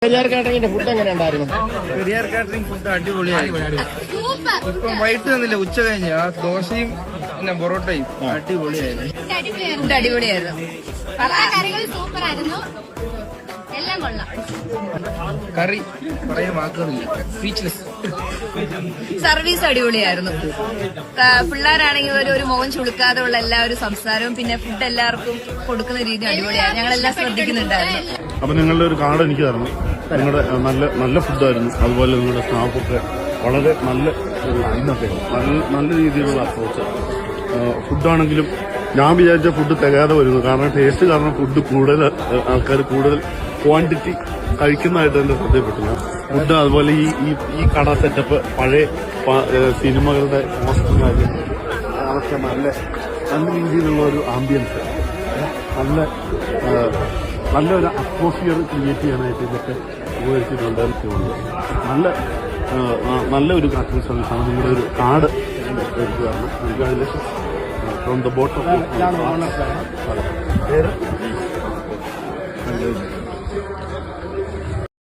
Periyar കാറ്ററിംഗിന്റെ food എങ്ങനെ ഉണ്ടായിരുന്നു? Periyar catering food അടിപൊളിയായിരുന്നു. ഇപ്പം വൈകിട്ട് തന്നില്ല, ഉച്ച കഴിഞ്ഞ് ആ ദോശയും പിന്നെ പൊറോട്ടയും അടിപൊളിയായിരുന്നു. ഫുഡ് അടിപൊളിയായിരുന്നു. കറികൾ സൂപ്പർ ആയിരുന്നു. എല്ലാം കൊള്ളാം. കറി പറയാൻ വാക്കുകളില്ല, സ്പീച്ച്ലെസ്. സർവീസ് അടിപൊളിയായിരുന്നു. പിള്ളേരാണെങ്കിൽ ഒരു മുഖം ചുളുക്കാതെ ഉള്ള എല്ലാവരും സംസാരവും പിന്നെ ഫുഡ് എല്ലാവർക്കും കൊടുക്കുന്ന രീതി അടിപൊളിയായിരുന്നു. ഞങ്ങളെല്ലാം ശ്രദ്ധിക്കുന്നുണ്ടായിരുന്നു. അപ്പൊ നിങ്ങളുടെ ഒരു കാർഡ് എനിക്ക് തരണം. നിങ്ങളുടെ നല്ല ഫുഡായിരുന്നു. അതുപോലെ നിങ്ങളുടെ സ്റ്റാഫൊക്കെ വളരെ നല്ല നല്ല രീതിയിലുള്ള അപ്രോച്ച്. ഫുഡാണെങ്കിലും ഞാൻ വിചാരിച്ച ഫുഡ് തികയാതെ വരുന്നു. കാരണം ടേസ്റ്റ് കാരണം ഫുഡ് കൂടുതൽ ആൾക്കാർ കൂടുതൽ ക്വാണ്ടിറ്റി കഴിക്കുന്നതായിട്ട് എന്റെ ശ്രദ്ധയിൽപ്പെട്ടില്ല. ഫുഡ് അതുപോലെ ഈ കട സെറ്റപ്പ് പഴയ സിനിമകളുടെ പോസ്റ്ററുകാര് അതൊക്കെ നല്ല രീതിയിലുള്ള ഒരു ആംബിയൻസ്, നല്ലൊരു അറ്റ്മോസ്ഫിയർ ക്രിയേറ്റ് ചെയ്യാനായിട്ട് ഇതൊക്കെ ഉപയോഗിച്ചിട്ടുണ്ടെന്ന് തോന്നുന്നു. നല്ലൊരു കാറ്ററിംഗ് സർവീസാണ്. നിങ്ങളുടെ ഒരു കാർഡ് എടുക്കുകയാണ്. From the bottom.